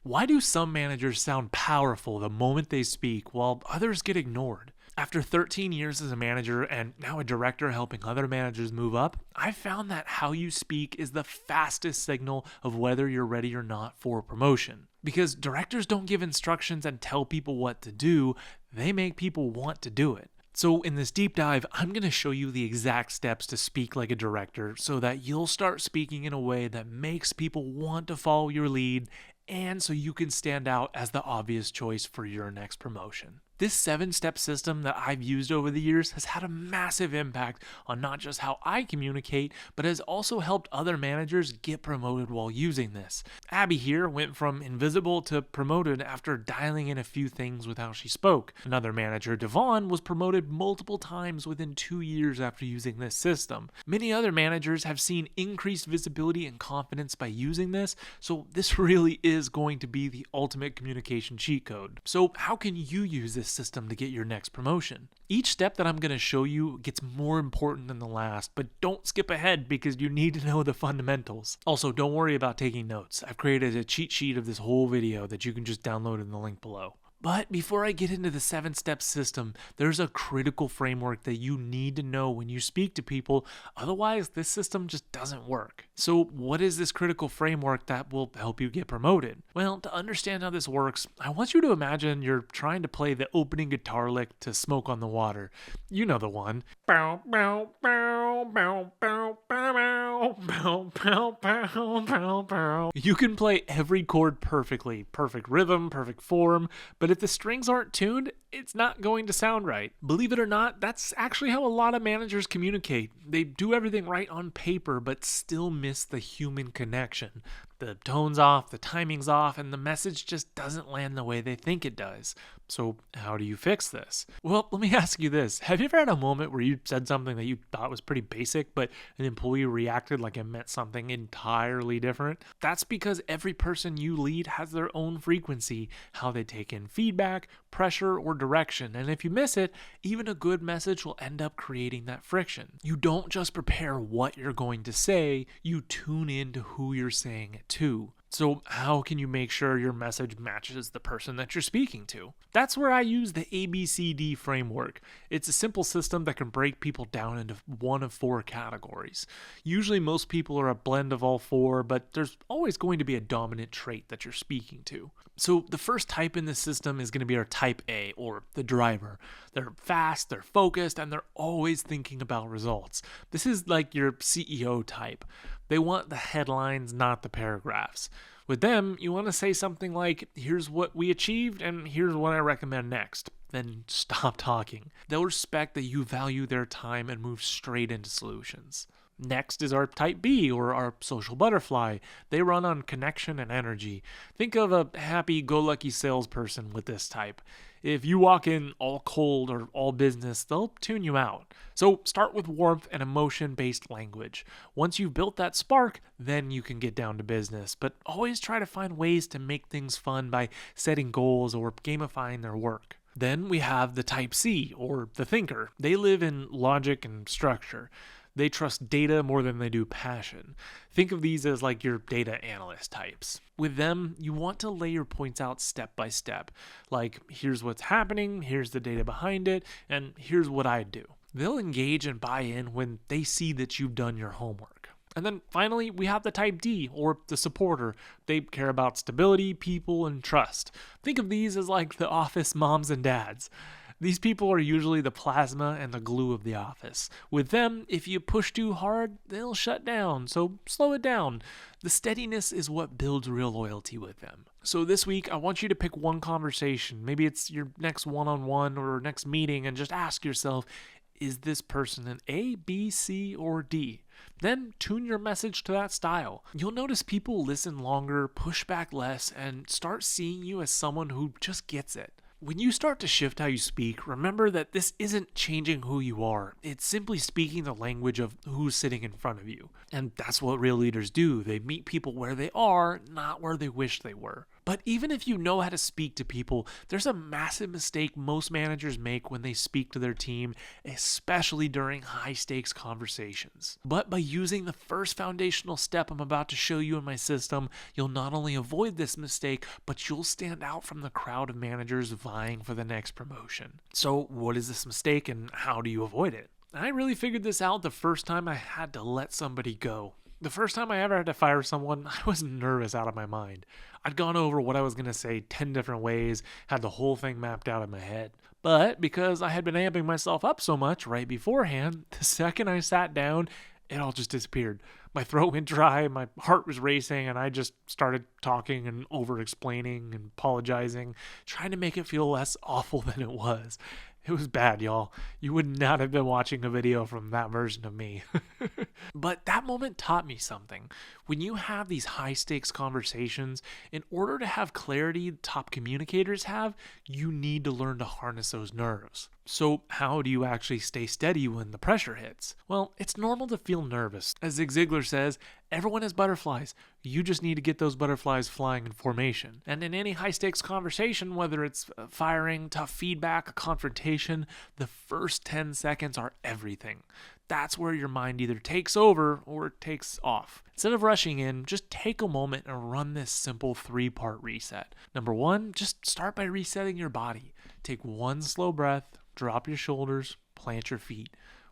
Why do some managers sound powerful the moment they speak while others get ignored? After 13 years as a manager and now a director helping other managers move up, I've found that how you speak is the fastest signal of whether you're ready or not for promotion. Because directors don't give instructions and tell people what to do, they make people want to do it. So in this deep dive, I'm going to show you the exact steps to speak like a director so that you'll start speaking in a way that makes people want to follow your lead and so you can stand out as the obvious choice for your next promotion. This 7-step system that I've used over the years has had a massive impact on not just how I communicate, but has also helped other managers get promoted while using this. Abby here went from invisible to promoted after dialing in a few things with how she spoke. Another manager, Devon, was promoted multiple times within 2 years after using this system. Many other managers have seen increased visibility and confidence by using this, so this really is going to be the ultimate communication cheat code. So how can you use this system to get your next promotion? Each step that I'm going to show you gets more important than the last, but don't skip ahead because you need to know the fundamentals. Also, don't worry about taking notes. I've created a cheat sheet of this whole video that you can just download in the link below. But before I get into the 7-step system, there's a critical framework that you need to know when you speak to people, otherwise this system just doesn't work. So what is this critical framework that will help you get promoted? Well, to understand how this works, I want you to imagine you're trying to play the opening guitar lick to Smoke on the Water. You know the one. Bow, bow, bow, bow, bow, bow, bow, bow, bow, bow, bow. You can play every chord perfectly, perfect rhythm, perfect form, but if the strings aren't tuned, it's not going to sound right. Believe it or not, that's actually how a lot of managers communicate. They do everything right on paper, but still miss the human connection. The tone's off, the timing's off, and the message just doesn't land the way they think it does. So how do you fix this? Well, let me ask you this. Have you ever had a moment where you said something that you thought was pretty basic, but an employee reacted like it meant something entirely different? That's because every person you lead has their own frequency, how they take in feedback, pressure, or direction. And if you miss it, even a good message will end up creating that friction. You don't just prepare what you're going to say, you tune into who you're saying it to. So how can you make sure your message matches the person that you're speaking to? That's where I use the ABCD framework. It's a simple system that can break people down into one of 4 categories. Usually most people are a blend of all 4, but there's always going to be a dominant trait that you're speaking to. So the first type in this system is going to be our type A, or the driver. They're fast, they're focused, and they're always thinking about results. This is like your CEO type. They want the headlines, not the paragraphs. With them, you want to say something like, here's what we achieved and here's what I recommend next. Then stop talking. They'll respect that you value their time and move straight into solutions. Next is our type B, or our social butterfly. They run on connection and energy. Think of a happy-go-lucky salesperson with this type. If you walk in all cold or all business, they'll tune you out. So start with warmth and emotion-based language. Once you've built that spark, then you can get down to business. But always try to find ways to make things fun by setting goals or gamifying their work. Then we have the type C, or the thinker. They live in logic and structure. They trust data more than they do passion. Think of these as like your data analyst types. With them, you want to lay your points out step by step. Like, here's what's happening, here's the data behind it, and here's what I do. They'll engage and buy in when they see that you've done your homework. And then finally, we have the type D, or the supporter. They care about stability, people, and trust. Think of these as like the office moms and dads. These people are usually the plasma and the glue of the office. With them, if you push too hard, they'll shut down, so slow it down. The steadiness is what builds real loyalty with them. So this week, I want you to pick one conversation. Maybe it's your next one-on-one or next meeting, and just ask yourself, is this person an A, B, C, or D? Then tune your message to that style. You'll notice people listen longer, push back less, and start seeing you as someone who just gets it. When you start to shift how you speak, remember that this isn't changing who you are. It's simply speaking the language of who's sitting in front of you. And that's what real leaders do. They meet people where they are, not where they wish they were. But even if you know how to speak to people, there's a massive mistake most managers make when they speak to their team, especially during high stakes conversations. But by using the first foundational step I'm about to show you in my system, you'll not only avoid this mistake, but you'll stand out from the crowd of managers vying for the next promotion. So what is this mistake and how do you avoid it? I really figured this out the first time I had to let somebody go. The first time I ever had to fire someone, I was nervous out of my mind. I'd gone over what I was going to say 10 different ways, had the whole thing mapped out in my head. But because I had been amping myself up so much right beforehand, the second I sat down, it all just disappeared. My throat went dry, my heart was racing, and I just started talking and over-explaining and apologizing, trying to make it feel less awful than it was. It was bad, y'all. You would not have been watching a video from that version of me. But that moment taught me something. When you have these high-stakes conversations, in order to have clarity top communicators have, you need to learn to harness those nerves. So how do you actually stay steady when the pressure hits? Well, it's normal to feel nervous. As Zig Ziglar says, everyone has butterflies. You just need to get those butterflies flying in formation. And in any high-stakes conversation, whether it's firing, tough feedback, a confrontation, the first 10 seconds are everything. That's where your mind either takes over or takes off. Instead of rushing in, just take a moment and run this simple 3-part reset. Number 1, just start by resetting your body. Take one slow breath, drop your shoulders, plant your feet.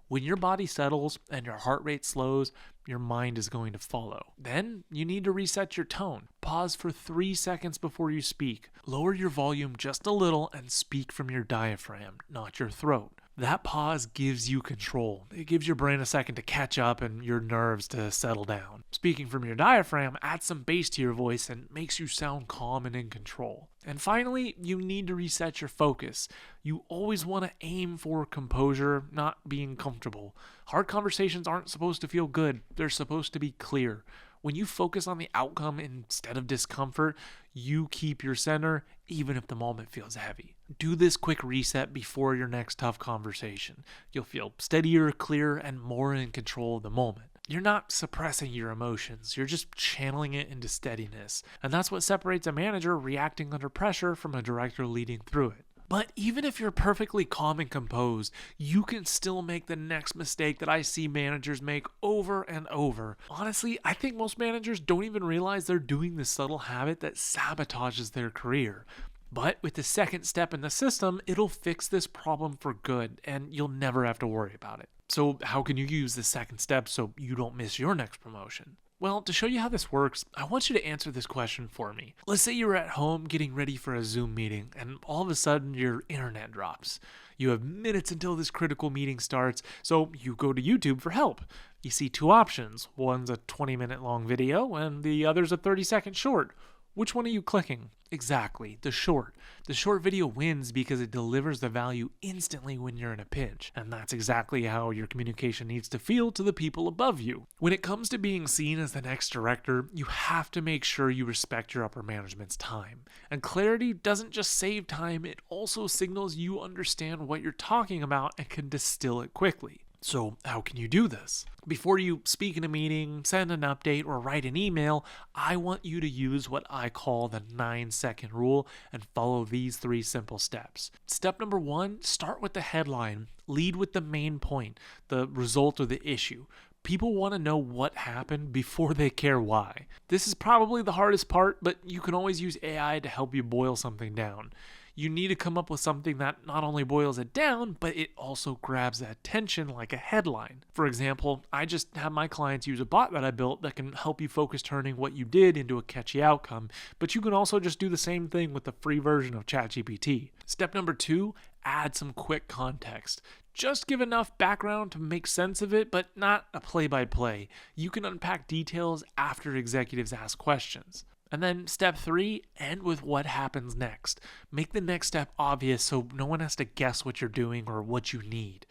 When your body settles and your heart rate slows, your mind is going to follow. Then you need to reset your tone. Pause for 3 seconds before you speak. Lower your volume just a little and speak from your diaphragm, not your throat. That pause gives you control. It gives your brain a second to catch up and your nerves to settle down. Speaking from your diaphragm adds some bass to your voice and makes you sound calm and in control. And finally, you need to reset your focus. You always want to aim for composure, not being comfortable. Hard conversations aren't supposed to feel good. They're supposed to be clear. When you focus on the outcome instead of discomfort, you keep your center even if the moment feels heavy. Do this quick reset before your next tough conversation. You'll feel steadier, clearer, and more in control of the moment. You're not suppressing your emotions, you're just channeling it into steadiness. And that's what separates a manager reacting under pressure from a director leading through it. But even if you're perfectly calm and composed, you can still make the next mistake that I see managers make over and over. Honestly, I think most managers don't even realize they're doing this subtle habit that sabotages their career. But with the second step in the system, it'll fix this problem for good, and you'll never have to worry about it. So how can you use the second step so you don't miss your next promotion? Well, to show you how this works, I want you to answer this question for me. Let's say you're at home getting ready for a Zoom meeting, and all of a sudden your internet drops. You have minutes until this critical meeting starts, so you go to YouTube for help. You see 2 options. One's a 20-minute long video, and the other's a 30-second short. Which one are you clicking? Exactly, the short. The short video wins because it delivers the value instantly when you're in a pinch. And that's exactly how your communication needs to feel to the people above you. When it comes to being seen as the next director, you have to make sure you respect your upper management's time. And clarity doesn't just save time, it also signals you understand what you're talking about and can distill it quickly. So how can you do this? Before you speak in a meeting, send an update, or write an email, I want you to use what I call the 9-second rule and follow these 3 simple steps. Step number 1, start with the headline. Lead with the main point, the result or the issue. People want to know what happened before they care why. This is probably the hardest part, but you can always use AI to help you boil something down. You need to come up with something that not only boils it down, but it also grabs attention like a headline. For example, I just have my clients use a bot that I built that can help you focus turning what you did into a catchy outcome, but you can also just do the same thing with the free version of ChatGPT. Step number 2, add some quick context. Just give enough background to make sense of it, but not a play-by-play. You can unpack details after executives ask questions. And then step 3, end with what happens next. Make the next step obvious so no one has to guess what you're doing or what you need.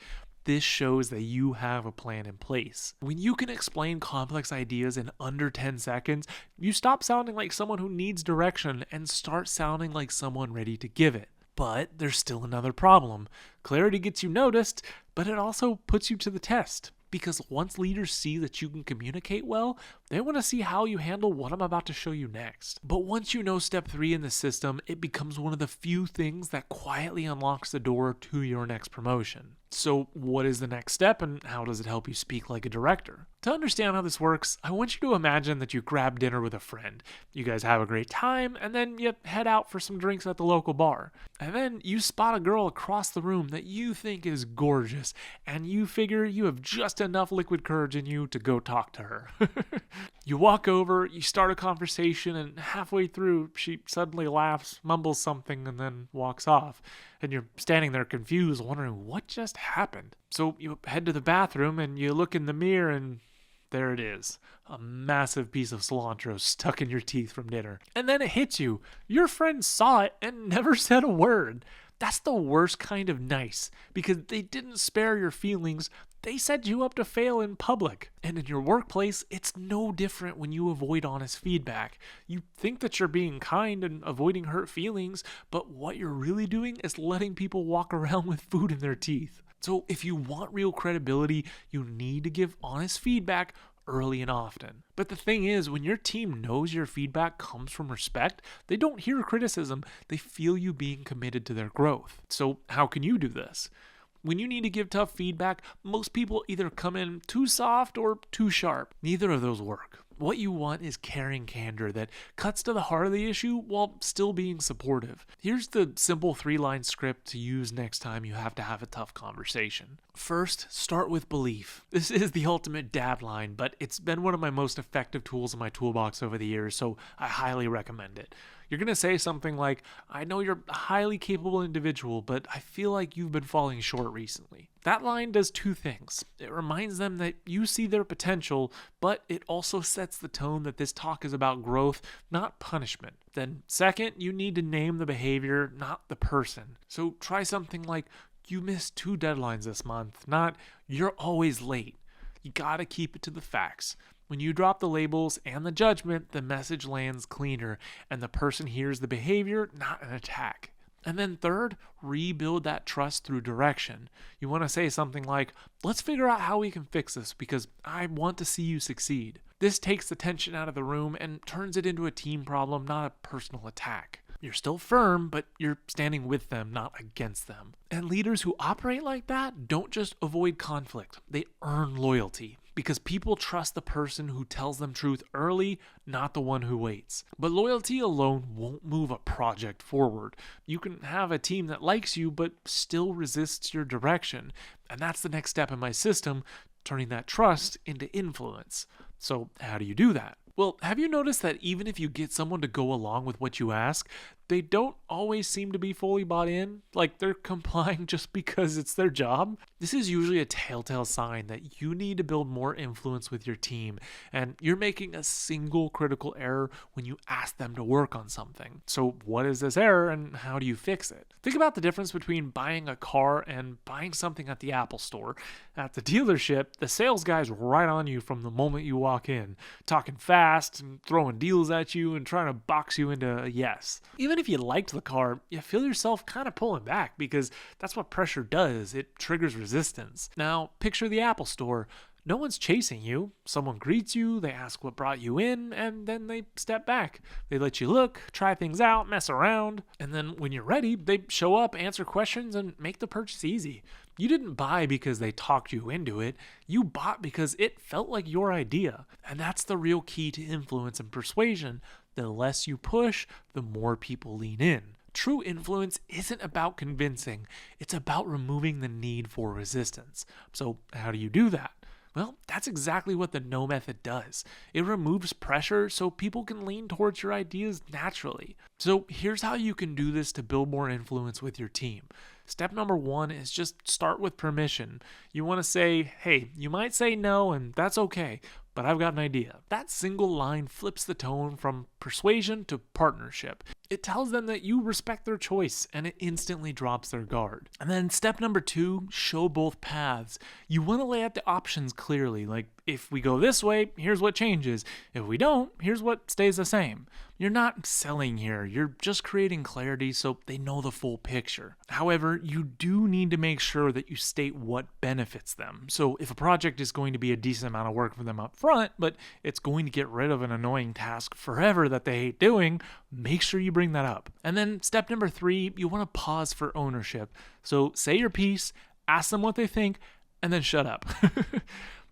This shows that you have a plan in place. When you can explain complex ideas in under 10 seconds, you stop sounding like someone who needs direction and start sounding like someone ready to give it. But there's still another problem. Clarity gets you noticed, but it also puts you to the test. because once leaders see that you can communicate well, they want to see how you handle what I'm about to show you next. But once you know step 3 in the system, it becomes one of the few things that quietly unlocks the door to your next promotion. So what is the next step and how does it help you speak like a director? To understand how this works, I want you to imagine that you grab dinner with a friend. You guys have a great time and then you head out for some drinks at the local bar. And then you spot a girl across the room that you think is gorgeous and you figure you have just enough liquid courage in you to go talk to her. You walk over, you start a conversation, and halfway through, she suddenly laughs, mumbles something, and then walks off. And you're standing there confused, wondering what just happened. So you head to the bathroom, and you look in the mirror, and there it is. A massive piece of cilantro stuck in your teeth from dinner. And then it hits you. Your friend saw it and never said a word. That's the worst kind of nice, because they didn't spare your feelings. They set you up to fail in public. And in your workplace, it's no different when you avoid honest feedback. You think that you're being kind and avoiding hurt feelings, but what you're really doing is letting people walk around with food in their teeth. So if you want real credibility, you need to give honest feedback early and often. But the thing is, when your team knows your feedback comes from respect, they don't hear criticism, they feel you being committed to their growth. So how can you do this? When you need to give tough feedback, most people either come in too soft or too sharp. Neither of those work. What you want is caring candor that cuts to the heart of the issue while still being supportive. Here's the simple 3-line script to use next time you have to have a tough conversation. First, start with belief. This is the ultimate dad line, but it's been one of my most effective tools in my toolbox over the years, so I highly recommend it. You're going to say something like, I know you're a highly capable individual, but I feel like you've been falling short recently. That line does 2 things. It reminds them that you see their potential, but it also sets the tone that this talk is about growth, not punishment. Then second, you need to name the behavior, not the person. So try something like, you missed 2 deadlines this month, not you're always late. You gotta keep it to the facts. When you drop the labels and the judgment, the message lands cleaner and the person hears the behavior, not an attack. And then third, rebuild that trust through direction. You want to say something like, let's figure out how we can fix this because I want to see you succeed. This takes the tension out of the room and turns it into a team problem, not a personal attack. You're still firm, but you're standing with them, not against them. And leaders who operate like that don't just avoid conflict, they earn loyalty. Because people trust the person who tells them truth early, not the one who waits. But loyalty alone won't move a project forward. You can have a team that likes you, but still resists your direction. And that's the next step in my system, turning that trust into influence. So how do you do that? Well, have you noticed that even if you get someone to go along with what you ask, they don't always seem to be fully bought in? Like they're complying just because it's their job? This is usually a telltale sign that you need to build more influence with your team, and you're making a single critical error when you ask them to work on something. So what is this error and how do you fix it? Think about the difference between buying a car and buying something at the Apple store. At the dealership, the sales guy's right on you from the moment you walk in, talking fast and throwing deals at you and trying to box you into a yes. Even if you liked the car, you feel yourself kind of pulling back because that's what pressure does. It triggers resistance. Now, picture the Apple store. No one's chasing you. Someone greets you, they ask what brought you in, and then they step back. They let you look, try things out, mess around, and then when you're ready, they show up, answer questions, and make the purchase easy. You didn't buy because they talked you into it. You bought because it felt like your idea. And that's the real key to influence and persuasion. The less you push, the more people lean in. True influence isn't about convincing. It's about removing the need for resistance. So how do you do that? Well, that's exactly what the No method does. It removes pressure so people can lean towards your ideas naturally. So here's how you can do this to build more influence with your team. Step number 1 is just start with permission. You want to say, hey, you might say no, and that's okay, but I've got an idea. That single line flips the tone from persuasion to partnership. It tells them that you respect their choice, and it instantly drops their guard. And then step number 2, show both paths. You want to lay out the options clearly, like if we go this way, here's what changes. If we don't, here's what stays the same. You're not selling here, you're just creating clarity so they know the full picture. However, you do need to make sure that you state what benefits them. So if a project is going to be a decent amount of work for them up front, but it's going to get rid of an annoying task forever that they hate doing, make sure you bring that up. And then step number 3, you want to pause for ownership. So say your piece, ask them what they think, and then shut up.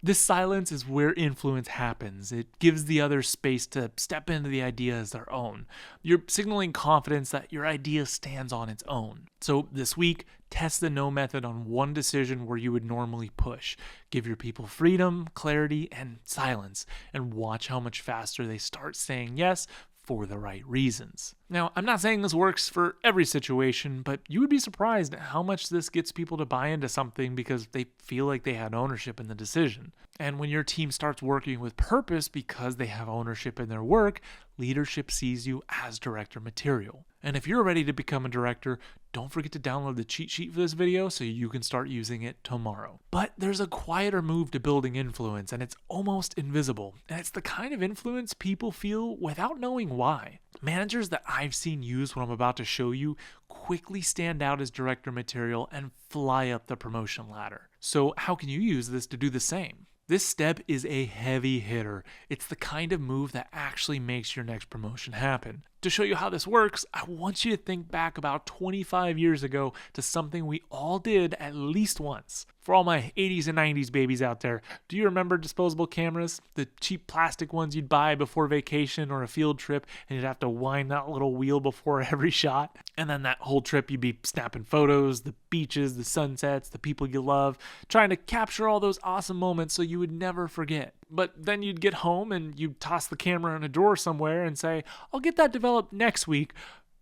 This silence is where influence happens. It gives the other space to step into the idea as their own. You're signaling confidence that your idea stands on its own. So this week, test the no method on one decision where you would normally push. Give your people freedom, clarity, and silence, and watch how much faster they start saying yes for the right reasons. Now, I'm not saying this works for every situation, but you would be surprised at how much this gets people to buy into something because they feel like they had ownership in the decision. And when your team starts working with purpose because they have ownership in their work, leadership sees you as director material. And if you're ready to become a director, don't forget to download the cheat sheet for this video so you can start using it tomorrow. But there's a quieter move to building influence, and it's almost invisible. And it's the kind of influence people feel without knowing why. Managers that I've seen use what I'm about to show you quickly stand out as director material and fly up the promotion ladder. So how can you use this to do the same? This step is a heavy hitter. It's the kind of move that actually makes your next promotion happen. To show you how this works, I want you to think back about 25 years ago to something we all did at least once. For all my 80s and 90s babies out there, do you remember disposable cameras? The cheap plastic ones you'd buy before vacation or a field trip, and you'd have to wind that little wheel before every shot? And then that whole trip you'd be snapping photos, the beaches, the sunsets, the people you love, trying to capture all those awesome moments so you would never forget. But then you'd get home and you'd toss the camera in a drawer somewhere and say, I'll get that developed next week.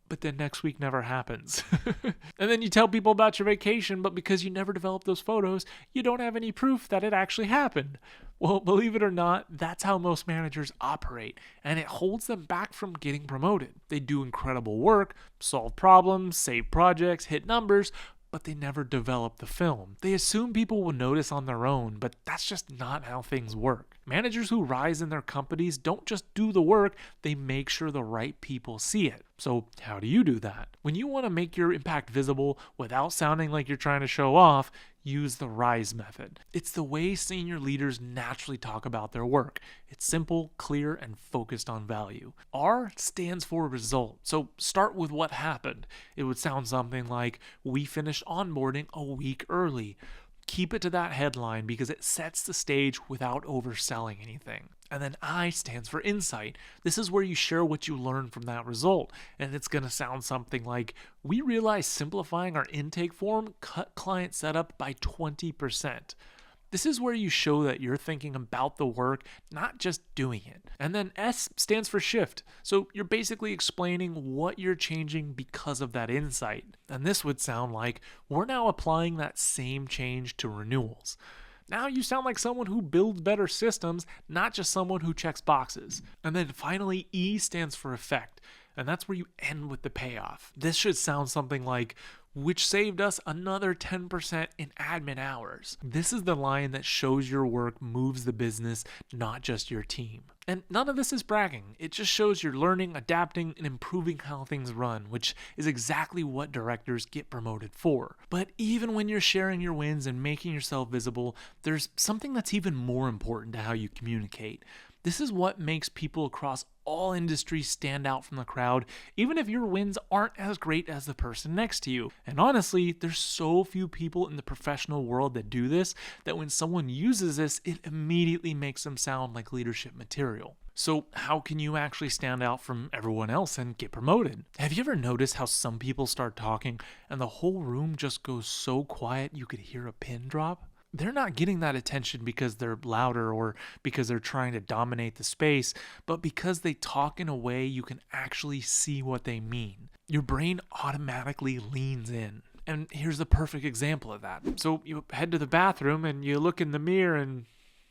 But then next week never happens. And then you tell people about your vacation, but because you never developed those photos, you don't have any proof that it actually happened. Well, believe it or not, that's how most managers operate, and it holds them back from getting promoted. They do incredible work, solve problems, save projects, hit numbers, but they never develop the film. They assume people will notice on their own, but that's just not how things work. Managers who rise in their companies don't just do the work, they make sure the right people see it. So how do you do that? When you want to make your impact visible without sounding like you're trying to show off, use the RISE method. It's the way senior leaders naturally talk about their work. It's simple, clear, and focused on value. R stands for result. So start with what happened. It would sound something like, we finished onboarding a week early. Keep it to that headline because it sets the stage without overselling anything. And then I stands for insight. This is where you share what you learned from that result. And it's going to sound something like, we realized simplifying our intake form cut client setup by 20%. This is where you show that you're thinking about the work, not just doing it. And then S stands for shift. So you're basically explaining what you're changing because of that insight. And this would sound like, we're now applying that same change to renewals. Now you sound like someone who builds better systems, not just someone who checks boxes. And then finally, E stands for effect. And that's where you end with the payoff. This should sound something like, which saved us another 10% in admin hours. This is the line that shows your work moves the business, not just your team. And none of this is bragging. It just shows you're learning, adapting, and improving how things run, which is exactly what directors get promoted for. But even when you're sharing your wins and making yourself visible, there's something that's even more important to how you communicate. This is what makes people across all industries stand out from the crowd, even if your wins aren't as great as the person next to you. And honestly, there's so few people in the professional world that do this, that when someone uses this, it immediately makes them sound like leadership material. So how can you actually stand out from everyone else and get promoted? Have you ever noticed how some people start talking and the whole room just goes so quiet you could hear a pin drop? They're not getting that attention because they're louder or because they're trying to dominate the space, but because they talk in a way you can actually see what they mean. Your brain automatically leans in. And here's the perfect example of that. So you head to the bathroom and you look in the mirror and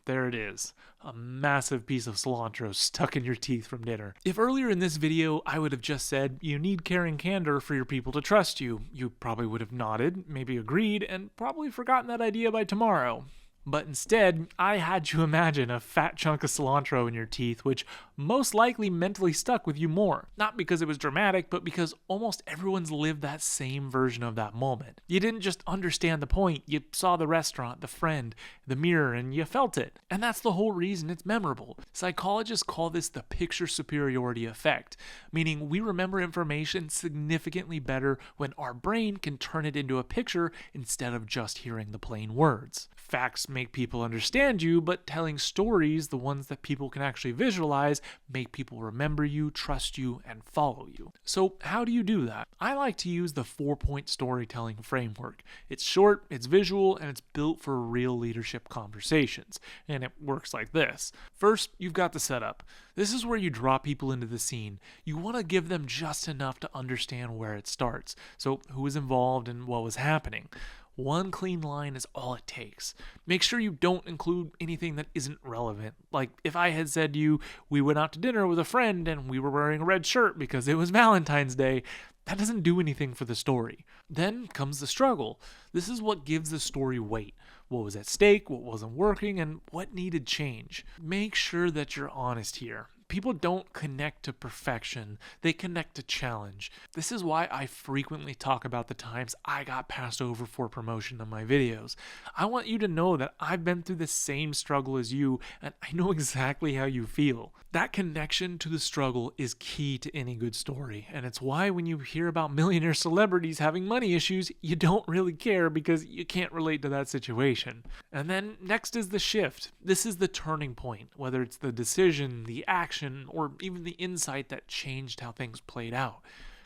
there it is. A massive piece of cilantro stuck in your teeth from dinner. If earlier in this video I would have just said you need caring candor for your people to trust you, you probably would have nodded, maybe agreed, and probably forgotten that idea by tomorrow. But instead, I had you imagine a fat chunk of cilantro in your teeth, which most likely mentally stuck with you more. Not because it was dramatic, but because almost everyone's lived that same version of that moment. You didn't just understand the point, you saw the restaurant, the friend, the mirror, and you felt it. And that's the whole reason it's memorable. Psychologists call this the picture superiority effect, meaning we remember information significantly better when our brain can turn it into a picture instead of just hearing the plain words. Facts make people understand you, but telling stories, the ones that people can actually visualize, make people remember you, trust you, and follow you. So how do you do that? I like to use the 4-point storytelling framework. It's short, it's visual, and it's built for real leadership conversations. And it works like this. First, you've got the setup. This is where you draw people into the scene. You want to give them just enough to understand where it starts. So who was involved and what was happening. One clean line is all it takes. Make sure you don't include anything that isn't relevant. Like if I had said to you, we went out to dinner with a friend and we were wearing a red shirt because it was Valentine's Day, that doesn't do anything for the story. Then comes the struggle. This is what gives the story weight. What was at stake, what wasn't working, and what needed change. Make sure that you're honest here. People don't connect to perfection, they connect to challenge. This is why I frequently talk about the times I got passed over for promotion on my videos. I want you to know that I've been through the same struggle as you, and I know exactly how you feel. That connection to the struggle is key to any good story, and it's why when you hear about millionaire celebrities having money issues, you don't really care because you can't relate to that situation. And then next is the shift. This is the turning point, whether it's the decision, the action, or even the insight that changed how things played out.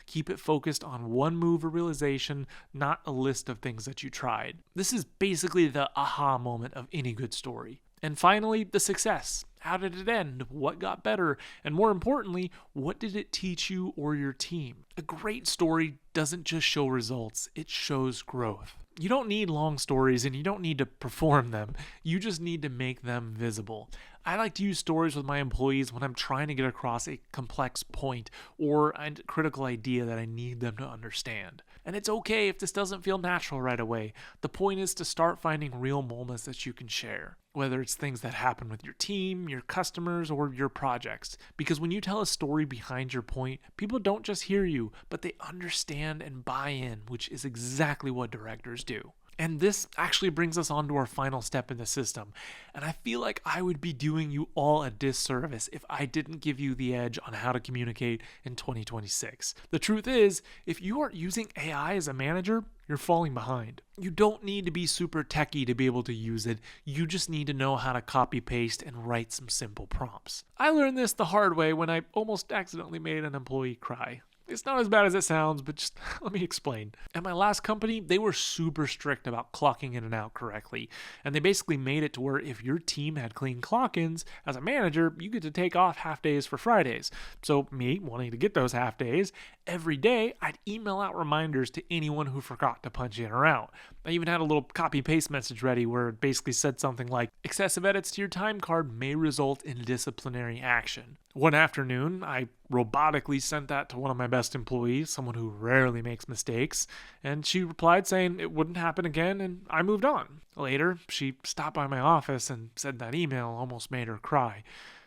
Keep it focused on one move or realization, not a list of things that you tried. This is basically the aha moment of any good story. And finally, the success. How did it end? What got better? And more importantly, what did it teach you or your team? A great story doesn't just show results, it shows growth. You don't need long stories and you don't need to perform them. You just need to make them visible. I like to use stories with my employees when I'm trying to get across a complex point or a critical idea that I need them to understand. And it's okay if this doesn't feel natural right away. The point is to start finding real moments that you can share, whether it's things that happen with your team, your customers, or your projects. Because when you tell a story behind your point, people don't just hear you, but they understand and buy in, which is exactly what directors do. And this actually brings us on to our final step in the system. And I feel like I would be doing you all a disservice if I didn't give you the edge on how to communicate in 2026. The truth is, if you aren't using AI as a manager, you're falling behind. You don't need to be super techie to be able to use it. You just need to know how to copy paste and write some simple prompts. I learned this the hard way when I almost accidentally made an employee cry. It's not as bad as it sounds, but just let me explain. At my last company, they were super strict about clocking in and out correctly. And they basically made it to where if your team had clean clock-ins, as a manager, you get to take off half days for Fridays. So me, wanting to get those half days, every day I'd email out reminders to anyone who forgot to punch in or out. I even had a little copy-paste message ready where it basically said something like, excessive edits to your time card may result in disciplinary action. One afternoon, I robotically sent that to one of my best employees, someone who rarely makes mistakes, and she replied saying it wouldn't happen again, and I moved on. Later, she stopped by my office and said that email almost made her cry.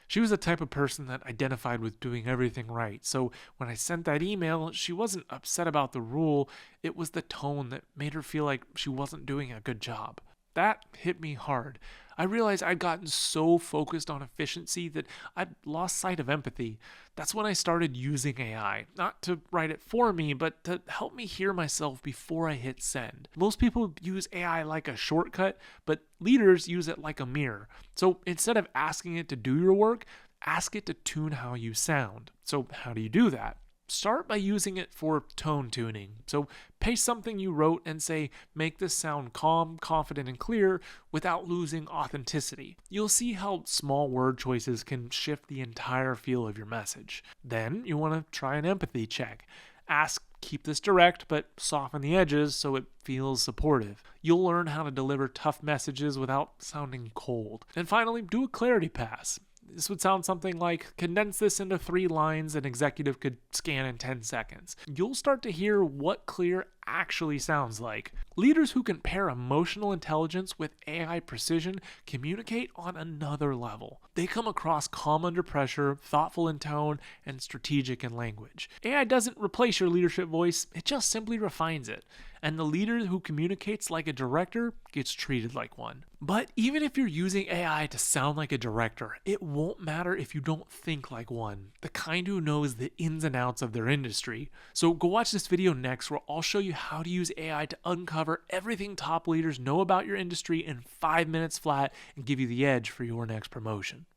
She was the type of person that identified with doing everything right, so when I sent that email, she wasn't upset about the rule, it was the tone that made her feel like she wasn't doing a good job. That hit me hard. I realized I'd gotten so focused on efficiency that I'd lost sight of empathy. That's when I started using AI, not to write it for me, but to help me hear myself before I hit send. Most people use AI like a shortcut, but leaders use it like a mirror. So instead of asking it to do your work, ask it to tune how you sound. So how do you do that? Start by using it for tone tuning. So paste something you wrote and say, make this sound calm, confident, and clear without losing authenticity. You'll see how small word choices can shift the entire feel of your message. Then you want to try an empathy check. Ask, keep this direct, but soften the edges so it feels supportive. You'll learn how to deliver tough messages without sounding cold. And finally, do a clarity pass. This would sound something like, condense this into 3 lines an executive could scan in 10 seconds. You'll start to hear what clear actually sounds like. Leaders who can pair emotional intelligence with AI precision communicate on another level. They come across calm under pressure, thoughtful in tone, and strategic in language. AI doesn't replace your leadership voice, it just simply refines it. And the leader who communicates like a director gets treated like one. But even if you're using AI to sound like a director, it won't matter if you don't think like one, the kind who knows the ins and outs of their industry. So go watch this video next where I'll show you how to use AI to uncover everything top leaders know about your industry in 5 minutes flat and give you the edge for your next promotion.